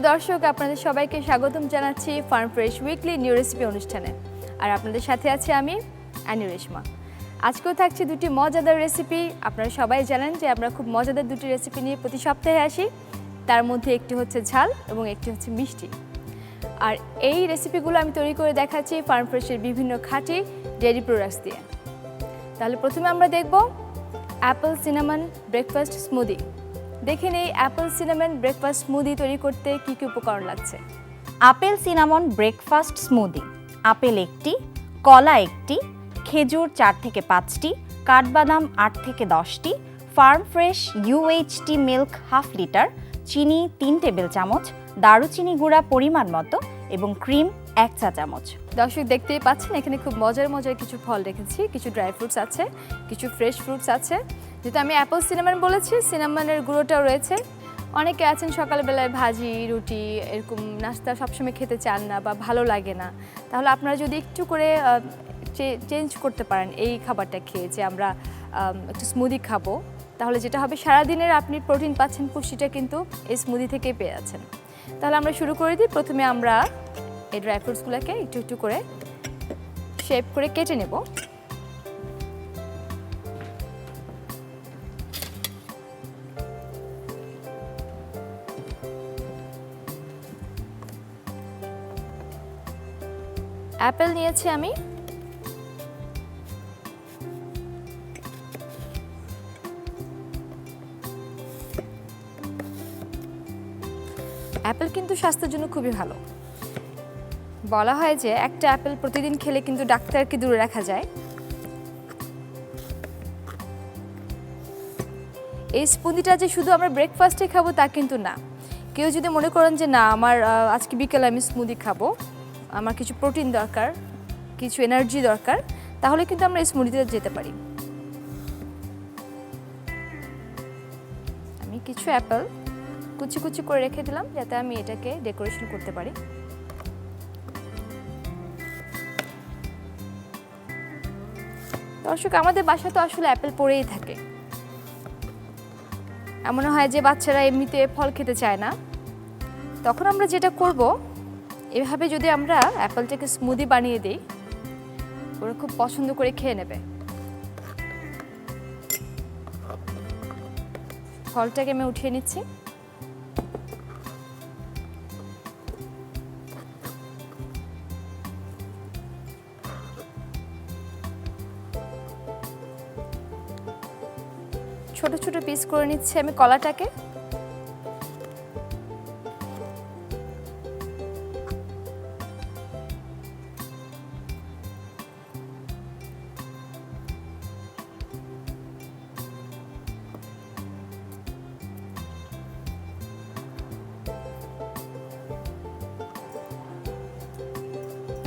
দর্শক, আপনাদের সবাইকে স্বাগতম জানাচ্ছি farm fresh weekly new recipe অনুষ্ঠানে। আর আপনাদের সাথে আছি আমি অ্যানি রেশমা। আজকেও থাকছে দুটি মজাদার রেসিপি। আপনারা সবাই জানেন যে আমরা খুব মজাদার দুটি রেসিপি নিয়ে প্রতি সপ্তাহে আসি। তার মধ্যে একটি হচ্ছে ঝাল এবং একটি হচ্ছে মিষ্টি। আর এই রেসিপিগুলো আমি তৈরি করে দেখাচ্ছি ফার্ম ফ্রেশের বিভিন্ন খাঁটি ডেইরি প্রোডাক্টস দিয়ে। তাহলে প্রথমে আমরা দেখব অ্যাপল সিনামন ব্রেকফাস্ট স্মুদি। দেখে নেই অ্যাপল সিনামন ব্রেকফাস্ট স্মুদি তৈরি করতে কী কী উপকরণ লাগছে। Apple cinnamon breakfast smoothie, apple একটি, কলা একটি, খেজুর 4 থেকে 5টি, কাঠবাদাম 8 থেকে 10টি, farm fresh UHT milk half litre, চিনি 3 টেবিল চামচ, দারুচিনি গুঁড়া পরিমাণ মতো এবং ক্রিম 1 চা চামচ। দর্শক দেখতেই পাচ্ছেন এখানে খুব মজার মজার কিছু ফল রেখেছি, কিছু ড্রাই ফ্রুটস আছে, কিছু ফ্রেশ ফ্রুটস আছে। যেহেতু আমি অ্যাপল সিনামন বলেছি, সিনামনের গুঁড়োটাও রয়েছে। অনেকে আছেন সকালবেলায় ভাজি রুটি এরকম নাস্তা সবসময় খেতে চান না বা ভালো লাগে না, তাহলে আপনারা যদি একটু করে চেঞ্জ করতে পারেন এই খাবারটা খেয়ে, যে আমরা একটু স্মুদি খাবো, তাহলে যেটা হবে সারাদিনের আপনি প্রোটিন পাচ্ছেন, পুষ্টিটা কিন্তু এই স্মুদি থেকেই পেয়ে যাচ্ছেন। তাহলে আমরা শুরু করে দিই। প্রথমে আমরা এই ড্রাই ফ্রুটসগুলোকে একটু একটু করে শেপ করে কেটে নেব। অ্যাপেল নিয়েছি আমি, অ্যাপেল কিন্তু স্বাস্থ্যের জন্য খুবই ভালো। বলা হয় যে একটা অ্যাপেল প্রতিদিন খেলে কিন্তু ডাক্তারকে দূরে রাখা যায়। এই স্মুদিটা যে শুধু আমরা ব্রেকফাস্টে খাবো তা কিন্তু না। কেউ যদি মনে করেন যে না, আমার আজকে বিকেলে আমি স্মুদি খাবো, আমার কিছু প্রোটিন দরকার, কিছু এনার্জি দরকার, তাহলে কিন্তু আমরা এই স্মুদিতে যেতে পারি। আমি কিছু অ্যাপেল কুচি কুচি করে রেখে দিলাম যাতে আমি এটাকে ডেকোরেশন করতে পারি। দর্শক, আমাদের বাসা তো আসলে অ্যাপেল পড়েই থাকে। এমন হয় যে বাচ্চারা এমনিতে ফল খেতে চায় না, তখন আমরা যেটা করব, এভাবে যদি আমরা অ্যাপেলটাকে স্মুদি বানিয়ে দিই, ওরা খুব পছন্দ করে খেয়ে নেবে। ফলটাকে আমি উঠিয়ে নিচ্ছি। ছোট ছোট পিস করে নিচ্ছি আমি কলাটাকে।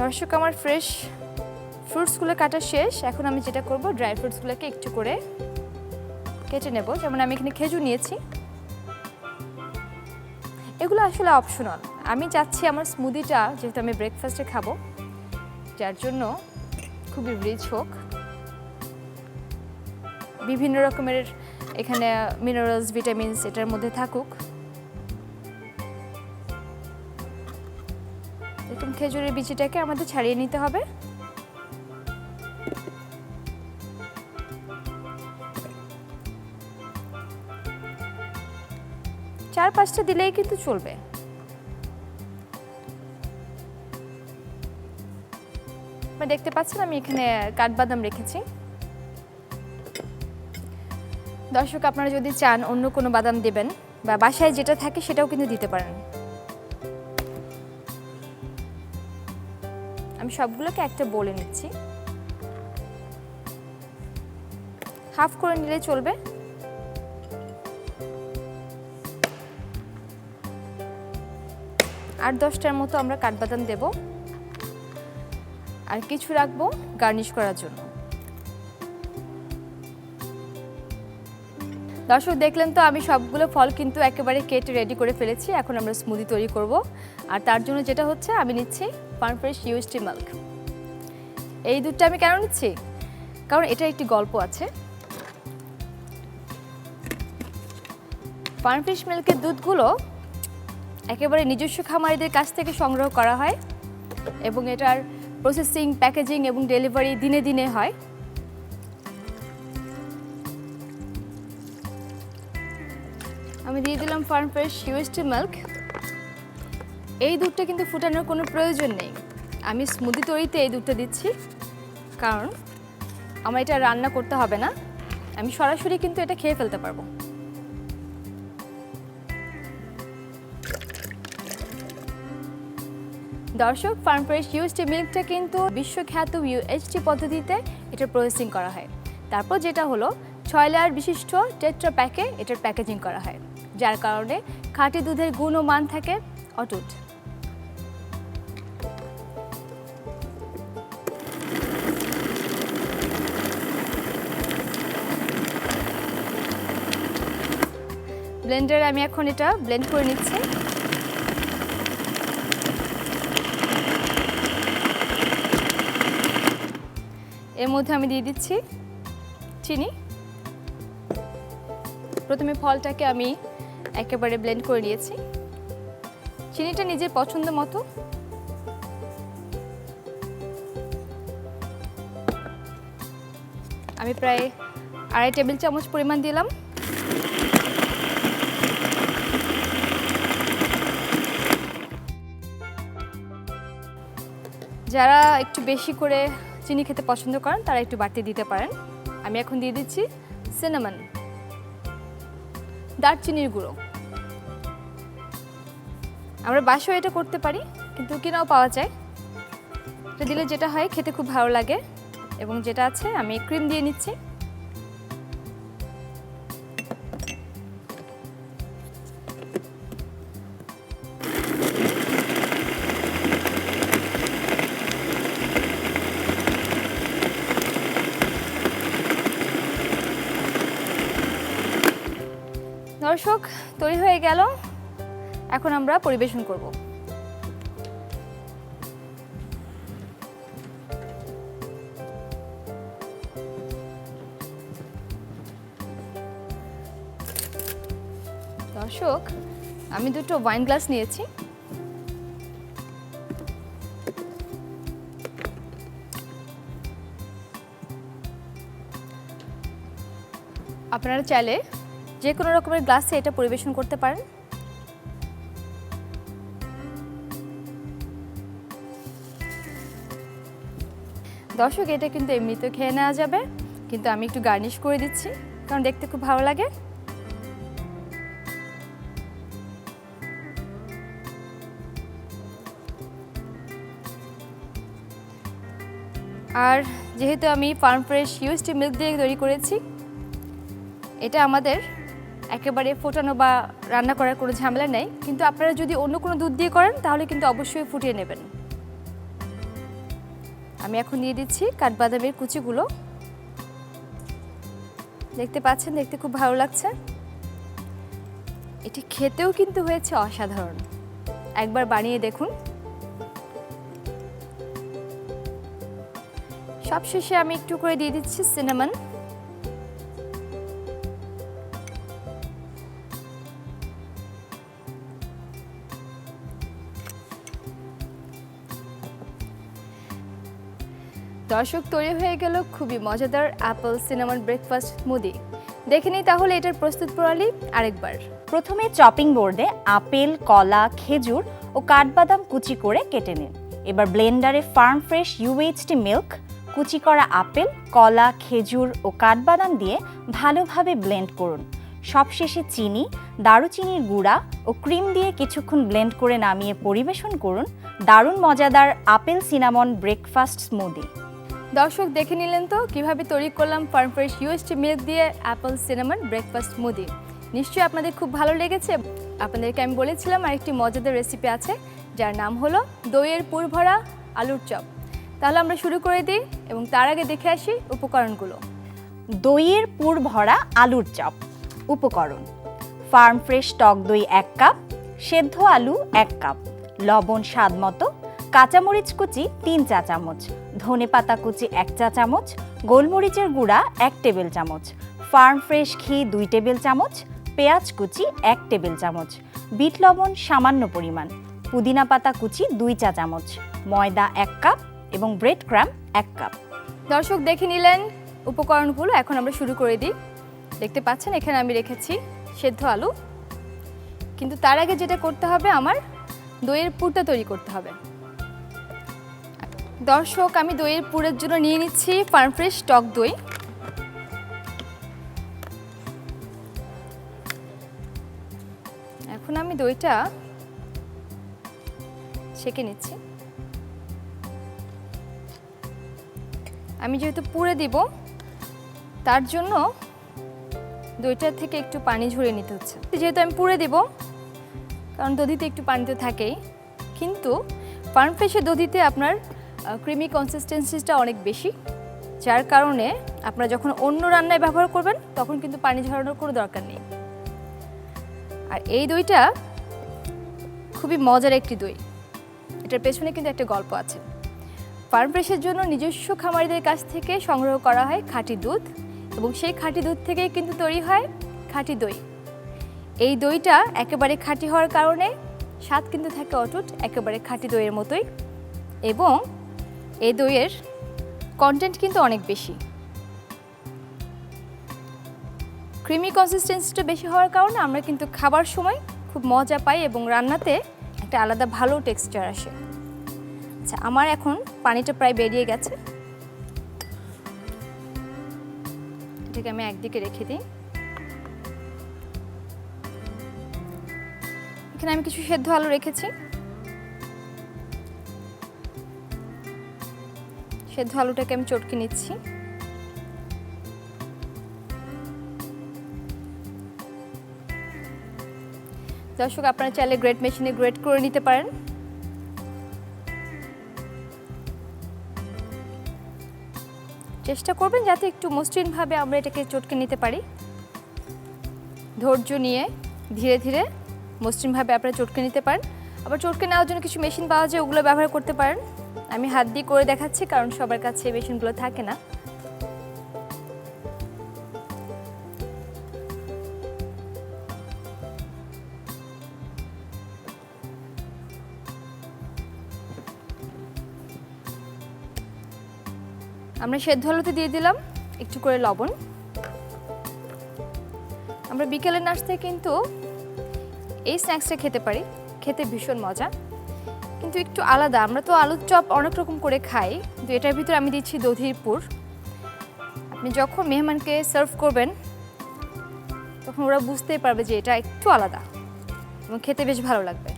দর্শক, আমার ফ্রেশ ফ্রুটসগুলো কাটা শেষ। এখন আমি যেটা করব, ড্রাই ফ্রুটসগুলোকে একটু করে কেটে নেব। যেমন আমি এখানে খেজুর নিয়েছি। এগুলো আসলে অপশনাল। আমি চাচ্ছি আমার স্মুদিটা, যেহেতু আমি ব্রেকফাস্টে খাবো, যার জন্য খুবই রিচ হোক, বিভিন্ন রকমের এখানে মিনারেলস ভিটামিনস এটার মধ্যে থাকুক। এরকম খেজুরের বিচিটাকে আমাদের ছাড়িয়ে নিতে হবে। চার পাঁচটা দিলেই কিন্তু চলবে। দেখতে পাচ্ছেন আমি এখানে কাঠবাদাম রেখেছি। দর্শক, আপনারা যদি চান অন্য কোনো বাদাম দেবেন বা বাসায় যেটা থাকে সেটাও কিন্তু দিতে পারেন। আমি সবগুলোকে একটা বলে নিচ্ছি। হাফ করে নিলে চলবে। আর 10টার মতো আমরা কাঠবাদাম দেব, আর কিছু রাখবো গার্নিশ করার জন্য। দর্শক, দেখলেন তো আমি সবগুলো ফল কিন্তু একেবারে কেটে রেডি করে ফেলেছি। এখন আমরা স্মুদি তৈরি করব। আর তার জন্য যেটা হচ্ছে, আমি নিচ্ছি ফার্ম ফ্রেশ UHT মিল্ক। এই দুধটা আমি কেন নিচ্ছি? কারণ এটা একটি গল্প আছে। ফার্ম ফ্রেশ মিল্কের দুধগুলো একেবারে নিজস্ব খামারিদের কাছ থেকে সংগ্রহ করা হয় এবং এটার প্রসেসিং, প্যাকেজিং এবং ডেলিভারি দিনে দিনে হয়। আমি দিয়ে দিলাম ফার্ম ফ্রেশ ইউএসটি মিল্ক। এই দুধটা কিন্তু ফুটানোর কোনো প্রয়োজন নেই, আমি স্মুদি তৈরিতে এই দুধটা দিচ্ছি, কারণ আমার এটা রান্না করতে হবে না, আমি সরাসরি কিন্তু এটা খেয়ে ফেলতে পারবো। দর্শক, ফার্ম ফ্রেশ ইউএসটি মিল্কটা কিন্তু বিশ্বখ্যাত ইউএইচটি পদ্ধতিতে এটা প্রসেসিং করা হয়। তারপর যেটা হলো 6 লেয়ার বিশিষ্ট টেট্রা প্যাকে এটার প্যাকেজিং করা হয়, যার কারণে খাঁটি দুধের গুণ ও মান থাকে অটুট। ব্লেন্ডারে আমি এখন এটা ব্লেন্ড করে নিচ্ছি। এর মধ্যে আমি দিয়ে দিচ্ছি চিনি। প্রথমে ফলটাকে আমি একেবারে ব্লেন্ড করে নিয়েছি, চিনিটা নিজের পছন্দ মতো। আমি প্রায় 2.5 টেবিল চামচ পরিমাণ দিলাম। যারা একটু বেশি করে চিনি খেতে পছন্দ করেন তারা একটু বাড়তি দিতে পারেন। আমি এখন দিয়ে দিচ্ছি সিনামন, দারচিনির গুঁড়ো। আমরা বাসায় এটা করতে পারি, কিন্তু কিনাও পাওয়া যায়। এটা দিলে যেটা হয় খেতে খুব ভালো লাগে। এবং যেটা আছে আমি ক্রিম দিয়ে নিচ্ছি। দর্শক, তৈরি হয়ে গেল, এখন আমরা পরিবেশন করব। দর্শক, আমি দুটো ওয়াইন গ্লাস নিয়েছি। আপনারা চাইলে যে কোনো রকমের গ্লাসে এটা পরিবেশন করতে পারেন। দর্শক, এটা কিন্তু এমনিতে খেয়ে নেওয়া যাবে, কিন্তু আমি একটু গার্নিশ করে দিচ্ছি কারণ দেখতে খুব ভালো লাগে। আর যেহেতু আমি ফার্ম ফ্রেশ ইউএসটি মিল্ক দিয়ে তৈরি করেছি, এটা আমাদের একেবারে ফোটানো বা রান্না করার কোনো ঝামেলা নেই। কিন্তু আপনারা যদি অন্য কোনো দুধ দিয়ে করেন তাহলে কিন্তু অবশ্যই ফুটিয়ে নেবেন। আমি এখন দিয়ে দিচ্ছি কাঠবাদামের কুচিগুলো। দেখতে পাচ্ছেন, দেখতে খুব ভালো লাগছে। এটি খেতেও কিন্তু হয়েছে অসাধারণ, একবার বানিয়ে দেখুন। সবশেষে আমি একটু করে দিয়ে দিচ্ছি সিনামন। দর্শক, তৈরি হয়ে গেল খুবই মজাদার অ্যাপল সিনামন ব্রেকফাস্ট স্মুদি। দেখে নিই তাহলে এটার প্রস্তুত প্রণালী আরেকবার। প্রথমে চপিং বোর্ডে আপেল, কলা, খেজুর ও কাঠবাদাম কুচি করে কেটে নিন। এবার ব্লেন্ডারে ফার্ম ফ্রেশ ইউএইচটি মিল্ক, কুচি করা আপেল, কলা, খেজুর ও কাঠবাদাম দিয়ে ভালোভাবে ব্লেন্ড করুন। সবশেষে চিনি, দারুচিনির গুঁড়া ও ক্রিম দিয়ে কিছুক্ষণ ব্লেন্ড করে নামিয়ে পরিবেশন করুন দারুণ মজাদার আপেল সিনামন ব্রেকফাস্ট স্মুদি। দর্শক, দেখে নিলেন তো কিভাবে তৈরি করলাম ফার্ম ফ্রেশ ইউএসটি মিল্ক দিয়ে অ্যাপল সিনামন ব্রেকফাস্ট স্মুদি। নিশ্চয়ই আপনাদের খুব ভালো লেগেছে। আপনাদেরকে আমি বলেছিলাম আরেকটি মজাদার রেসিপি আছে, যার নাম হলো দইয়ের পুর ভরা আলুর চপ। তাহলে আমরা শুরু করে দিই এবং তার আগে দেখে আসি উপকরণগুলো। দইয়ের পুর ভরা আলুর চপ। উপকরণ: ফার্ম ফ্রেশ টক দই 1 কাপ, সেদ্ধ আলু 1 কাপ, লবণ স্বাদ মতো, কাঁচামরিচ কুচি 3 চা চামচ, ধনেপাতা কুচি 1 চা চামচ, গোলমরিচের গুঁড়া 1 টেবিল চামচ, ফার্ম ফ্রেশ ঘি 2 টেবিল চামচ, পেঁয়াজ কুচি 1 টেবিল চামচ, বিট লবণ সামান্য পরিমাণ, পুদিনা পাতা কুচি 2 চা চামচ, ময়দা 1 কাপ এবং ব্রেড ক্রাম 1 কাপ। দর্শক দেখে নিলেন উপকরণগুলো, এখন আমরা শুরু করে দিই। দেখতে পাচ্ছেন এখানে আমি রেখেছি সেদ্ধ আলু, কিন্তু তার আগে যেটা করতে হবে আমার দইয়ের পুরটা তৈরি করতে হবে। দর্শক আমি দইয়ের পুরের জন্য নিয়ে নিচ্ছি ফার্ম ফ্রেশ টক দই। এখন আমি দইটা ছেঁকে নিচ্ছি। আমি যেহেতু পুরে দিব তার জন্য দইটা থেকে একটু পানি ঝরিয়ে নিতে হচ্ছে। যেহেতু আমি পুরে দিব, কারণ দধিতে একটু পানি তো থাকেই, কিন্তু ফার্ম ফ্রেশের দধিতে আপনার ক্রিমি কনসিস্টেন্সিটা অনেক বেশি, যার কারণে আপনারা যখন অন্য রান্নায় ব্যবহার করবেন তখন কিন্তু পানি ঝরানোর কোনো দরকার নেই। আর এই দইটা খুবই মজার একটি দই, এটার পেছনে কিন্তু একটা গল্প আছে। ফার্ম ফ্রেশের জন্য নিজস্ব খামারিদের কাছ থেকে সংগ্রহ করা হয় খাঁটি দুধ, এবং সেই খাঁটি দুধ থেকেই কিন্তু তৈরি হয় খাঁটি দই। এই দইটা একেবারে খাঁটি হওয়ার কারণে স্বাদ কিন্তু থাকে অটুট, একেবারে খাঁটি দইয়ের মতোই, এবং এই দইয়ের কন্টেন্ট কিন্তু অনেক বেশি। ক্রিমি কনসিস্টেন্সিটা বেশি হওয়ার কারণে আমরা কিন্তু খাবার সময় খুব মজা পাই এবং রান্নাতে একটা আলাদা ভালো টেক্সচার আসে। আচ্ছা, আমার এখন পানিটা প্রায় বেরিয়ে গেছে, এটাকে আমি একদিকে রেখে দিই। এখানে আমি কিছু সেদ্ধ আলু রেখেছি, সেদ্ধ আলুটাকে আমি চটকে নিচ্ছি। দর্শক আপনারা চাইলে গ্রেট মেশিনে গ্রেট করে নিতে পারেন। চেষ্টা করবেন যাতে একটু মসৃণভাবে আমরা এটাকে চটকে নিতে পারি। ধৈর্য নিয়ে ধীরে ধীরে মসৃণভাবে আপনারা চটকে নিতে পারেন। আবার চটকে নেওয়ার জন্য কিছু মেশিন পাওয়া যায়, ওগুলো ব্যবহার করতে পারেন। আমি হাত দিয়ে করে দেখাচ্ছি কারণ সবার কাছে এই মেশিনগুলো থাকে না। আমরা সেদ্ধ আলুতে দিয়ে দিলাম একটু করে লবণ। আমরা বিকেলের নাস্তায় কিন্তু এই স্ন্যাক্সটা খেতে পারি, খেতে ভীষণ মজা, কিন্তু একটু আলাদা। আমরা তো আলুর চপ অনেক রকম করে খাই, কিন্তু এটার ভিতরে আমি দিচ্ছি দধির পুর। আপনি যখন মেহমানকে সার্ভ করবেন তখন ওরা বুঝতেই পারবে যে এটা একটু আলাদা এবং খেতে বেশ ভালো লাগবে।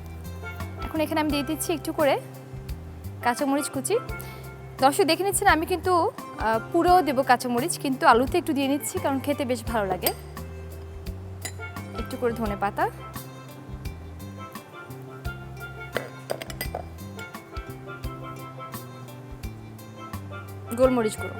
এখন এখানে আমি দিয়ে দিচ্ছি একটু করে কাঁচামরিচ কুচি। দর্শক দেখে নিচ্ছেন আমি কিন্তু পুরোও দেবো কাঁচামরিচ, কিন্তু আলুতে একটু দিয়ে নিচ্ছি কারণ খেতে বেশ ভালো লাগে। একটু করে ধনে পাতা, গোলমরিচ গুঁড়ো,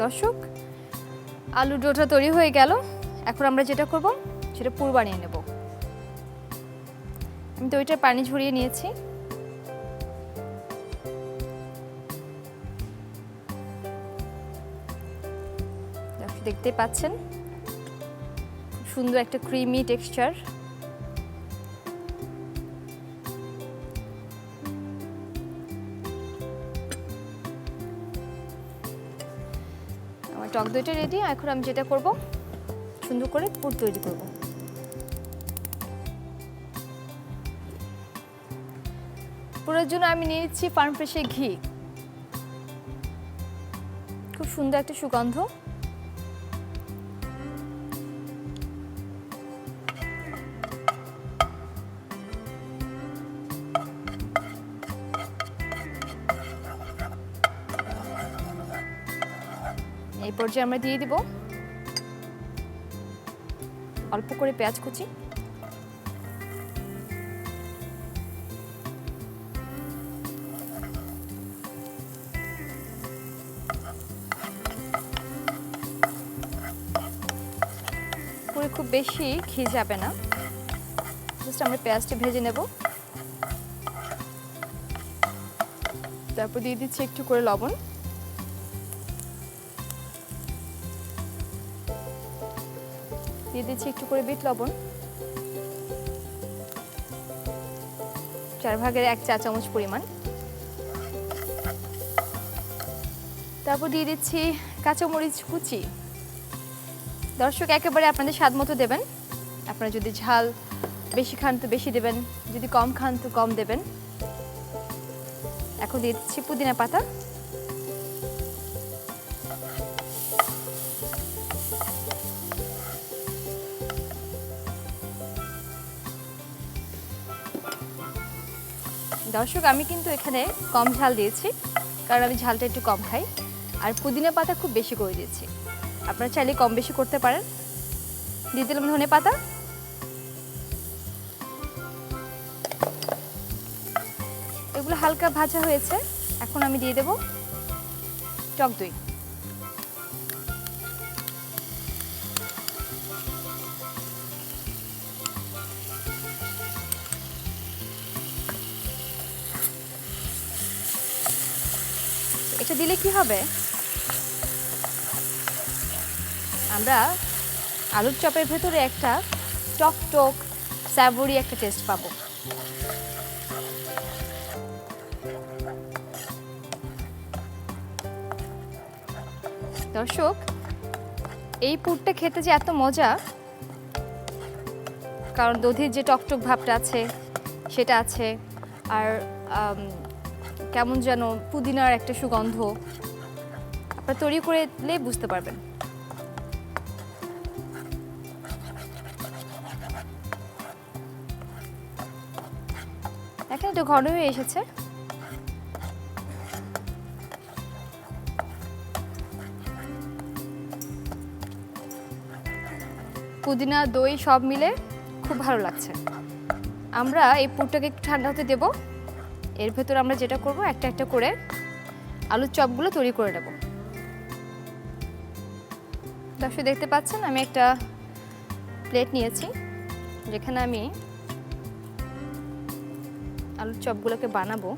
দর্শক আলুর ডোটা তৈরি হয়ে গেল। এখন আমরা যেটা করব সেটা পুর বানিয়ে নেব। আমি দইটার পানি ঝরিয়ে নিয়েছি। দেখতে পাচ্ছেন খুব সুন্দর একটা ক্রিমি টেক্সচার। আমার টক দইটা রেডি। এখন আমি যেটা করব সুন্দর করে পুর তৈরি করব। পুরের জন্য আমি নিয়ে নিচ্ছি ফার্ম ফ্রেশের ঘি। খুব সুন্দর একটা সুগন্ধ। এই পর্যায়ে আমরা দিয়ে দিব অল্প করে পেঁয়াজ কুচি, পুরে খুব বেশি ঘি যাবে না, জাস্ট আমরা পেঁয়াজটা ভেজে নেব। তারপর দিয়ে দিচ্ছি একটু করে লবণ, দিয়ে দিচ্ছি একটু করে বিট লবণ, 1/4 চা চামচ পরিমাণ। তারপর দিয়ে দিচ্ছি কাঁচামরিচ কুচি। দর্শক একেবারে আপনাদের স্বাদ মতো দেবেন, আপনারা যদি ঝাল বেশি খান তো বেশি দেবেন, যদি কম খান তো কম দেবেন। এখন দিয়ে দিচ্ছি পুদিনা পাতা, দর্শক আমি কিন্তু এখানে কম ঝাল দিয়েছি, কারণ আমি ঝালটা একটু কম খাই, আর পুদিনা পাতা খুব বেশি করে দিয়েছি। আপনারা চাইলে কম বেশি করতে পারেন। দিয়ে দিলাম ধনে পাতা, এগুলো হালকা ভাজা হয়েছে। এখন আমি দিয়ে দেব টক দই। এটা দিলে কি হবে, আমরা আলুর চপের ভেতরে একটা টক টক স্যাভরি একটা টেস্ট পাবো। দর্শক এই পুরটা খেতে যে এত মজা, কারণ দধির যে টকটক ভাবটা আছে সেটা আছে, আর কেমন যেন পুদিনার একটা সুগন্ধ, আপনারা তৈরি করে দিলে বুঝতে পারবেন। এখন একটু ঘন হয়ে এসেছে। পুদিনা দই সব মিলে খুব ভালো লাগছে। আমরা এই পুরটাকে একটু ঠান্ডা হতে দেব। এর ভেতর আমরা যেটা করব, একটা একটা করে আলুর চপগুলো তৈরি করে নেব। দর্শক দেখতে পাচ্ছেন আমি একটা প্লেট নিয়েছি, যেখানে আমি আলুর চপগুলোকে বানাবো।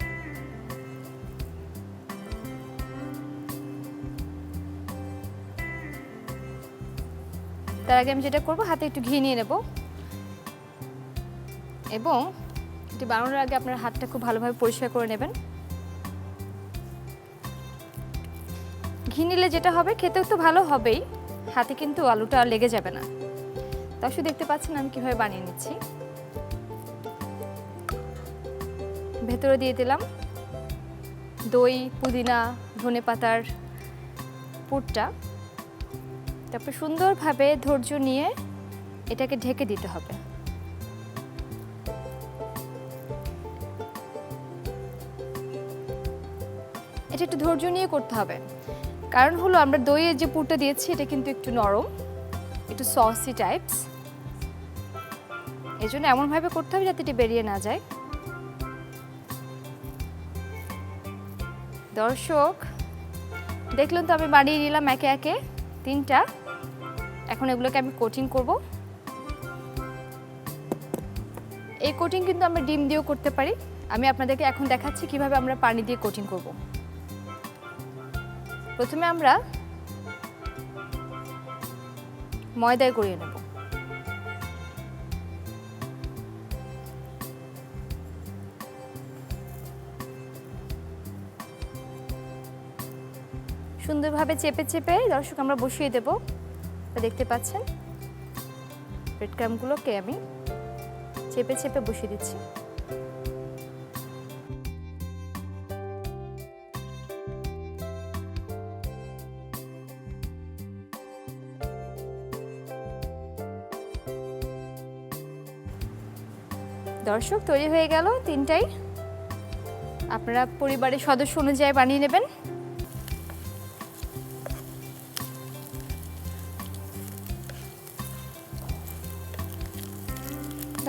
তার আগে আমি যেটা করব, হাতে একটু ঘি নিয়ে নেব, এবং এটি বানানোর আগে আপনার হাতটা খুব ভালোভাবে পরিষ্কার করে নেবেন। ঘি নিলে যেটা হবে, খেতেও তো ভালো হবেই, হাতে কিন্তু আলুটা আর লেগে যাবে না। দর্শক দেখতে পাচ্ছেন আমি কিভাবে বানিয়ে নিচ্ছি। ভেতরে দিয়ে দিলাম দই, পুদিনা, ধনেপাতার পুরটা। তারপর সুন্দরভাবে ধৈর্য নিয়ে এটাকে ঢেকে দিতে হবে। এটা একটু ধৈর্য নিয়ে করতে হবে, কারণ হলো আমরা দইয়ের যে পুরটা দিয়েছি এটা কিন্তু একটু নরম, একটু সসি টাইপস, এই জন্য এমনভাবে করতে হবে যাতে এটি বেরিয়ে না যায়। দর্শক দেখলেন তো আমি বানিয়ে নিলাম একে একে 3টা। এখন এগুলোকে আমি কোটিং করব। এই কোটিং কিন্তু আমরা ডিম দিয়েও করতে পারি। আমি আপনাদেরকে এখন দেখাচ্ছি কিভাবে আমরা পানি দিয়ে কোটিং করব। প্রথমে আমরা ময়দায় গড়িয়ে নেব। সুন্দরভাবে চেপে চেপে দর্শক আমরা বসিয়ে দেব। দেখতে পাচ্ছেন ব্রেড ক্রাম্বগুলোকে আমি চেপে চেপে বসিয়ে দিচ্ছি। দর্শক তৈরি হয়ে গেল 3টাই। আপনারা পরিবারের সদস্য অনুযায়ী বানিয়ে নেবেন।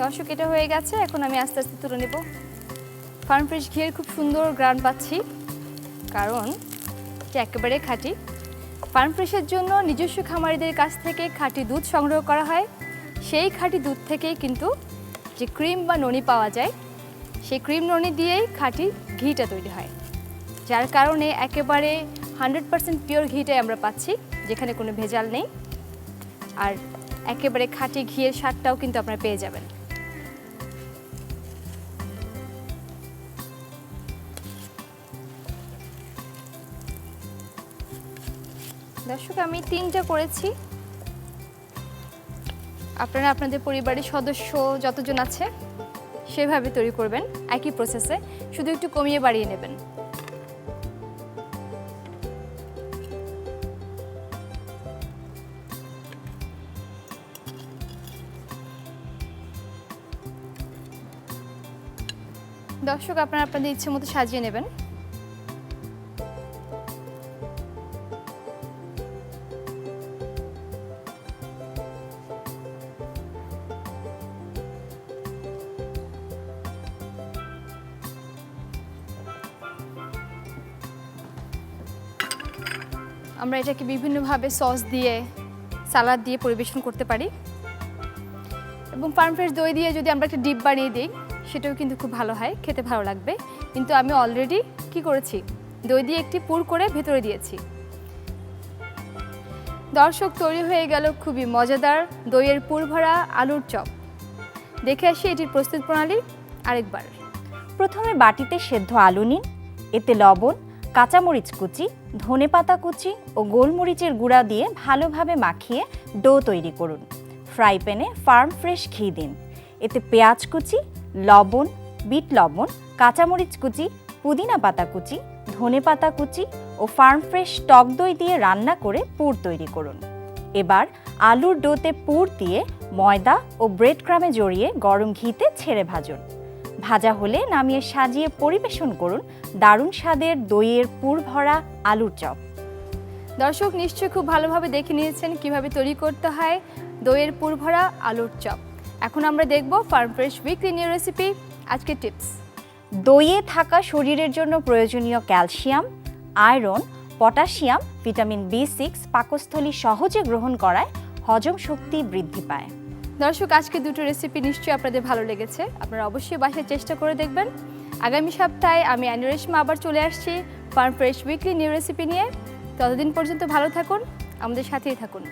দর্শক এটা হয়ে গেছে, এখন আমি আস্তে আস্তে তুলে নেব। ফার্ম ফ্রেশ ঘিয়ের খুব সুন্দর গ্রান পাচ্ছি, কারণ এটা একেবারে খাঁটি। ফার্ম ফ্রেশের জন্য নিজস্ব খামারিদের কাছ থেকে খাঁটি দুধ সংগ্রহ করা হয়, সেই খাঁটি দুধ থেকেই কিন্তু যে ক্রিম বা ননি পাওয়া যায়, সেই ক্রিম ননি দিয়েই খাঁটি ঘিটা তৈরি হয়, যার কারণে একেবারে 100% পিওর ঘিটাই আমরা পাচ্ছি, যেখানে কোনো ভেজাল নেই। আর একেবারে খাঁটি ঘিয়ের স্বাদটাও কিন্তু আপনারা পেয়ে যাবেন। দর্শক, আমি 3টা করেছি। আপনারা আপনাদের পরিবারের সদস্য যতজন আছে সেভাবে তৈরি করবেন, একই প্রসেসে, শুধু একটু কমিয়ে বাড়িয়ে নেবেন। দর্শক, আপনারা আপনাদের ইচ্ছে মতো সাজিয়ে নেবেন। আমরা এটাকে বিভিন্নভাবে সস দিয়ে, সালাদ দিয়ে পরিবেশন করতে পারি, এবং ফার্ম ফ্রেশ দই দিয়ে যদি আমরা একটা ডিপ বানিয়ে দিই সেটাও কিন্তু খুব ভালো হয়, খেতে ভালো লাগবে। কিন্তু আমি অলরেডি কি করেছি, দই দিয়ে একটি পুর করে ভেতরে দিয়েছি। দর্শক, তৈরি হয়ে গেল খুবই মজাদার দইয়ের পুর ভরা আলুর চপ। দেখে আসি এটির প্রস্তুত প্রণালী আরেকবার। প্রথমে বাটিতে সেদ্ধ আলু নিন, এতে লবণ, কাঁচামরিচ কুচি, ধনেপাতা কুচি ও গোলমরিচের গুঁড়া দিয়ে ভালোভাবে মাখিয়ে ডো তৈরি করুন। ফ্রাই প্যানে ফার্ম ফ্রেশ ঘি দিন, এতে পেঁয়াজ কুচি, লবণ, বিট লবণ, কাঁচামরিচ কুচি, পুদিনা পাতা কুচি, ধনেপাতা কুচি ও ফার্ম ফ্রেশ টক দই দিয়ে রান্না করে পুর তৈরি করুন। এবার আলুর ডোতে পুর দিয়ে ময়দা ও ব্রেড ক্রামে জড়িয়ে গরম ঘিতে ছেড়ে ভাজুন। ভাজা হলে নামিয়ে সাজিয়ে পরিবেশন করুন দারুণ স্বাদের দইয়ের পুর ভরা আলুর চপ। দর্শক, নিশ্চয়ই খুব ভালোভাবে দেখে নিয়েছেন কিভাবে তৈরি করতে হয় দইয়ের পুর ভরা আলুর চপ। এখন আমরা দেখব farm fresh weekly new recipe. আজকে টিপস: দইয়ে থাকা শরীরের জন্য প্রয়োজনীয় calcium, iron, potassium, vitamin B6 পাকস্থলী সহজে গ্রহণ করায় হজম শক্তি বৃদ্ধি পায়। দর্শক, আজকে দুটো রেসিপি নিশ্চয়ই আপনাদের ভালো লেগেছে। আপনারা অবশ্যই বাসায় চেষ্টা করে দেখবেন। আগামী সপ্তাহে আমি আনু রেশমা আবার চলে আসছি farm fresh weekly new recipe নিয়ে। ততদিন পর্যন্ত ভালো থাকুন, আমাদের সাথেই থাকুন।